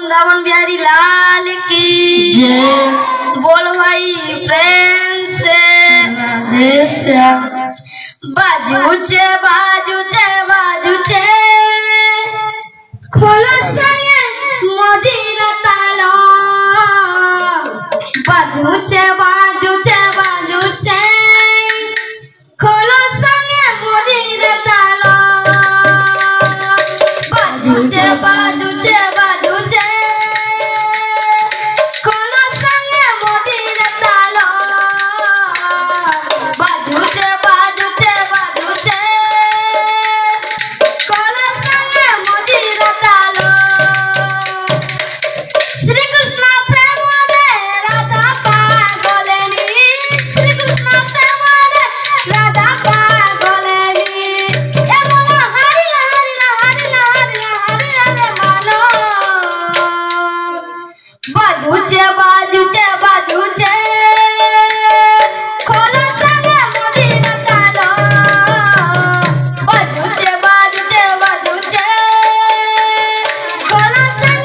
वृंदावन बिहारी लाल की जय। बोल भाई प्रेम से बाजूचे बाजूचे बाजूचे खोलो संगे मजीर तालो बाजूचे बाजूचे बाजूचे खोलो संगे मजीर तालो बाजूचे बाजूचे बाजूचे खोलो संगे मजीर तालो बाजूचे बाजूचे बाजूचे खोलो संगे मजीर तालो। श्री कृष्ण प्रेम दे राधा पागलेनी श्री कृष्ण प्रेम दे राधा पागलेनी ए बोलो हरिला हरिला हरिला हरिला हरिला मानो बाजूचे बाजूचे बाजूचे खोलो संगे मजीर तालो बाजूचे बाजूचे बाजूचे खोलो संगे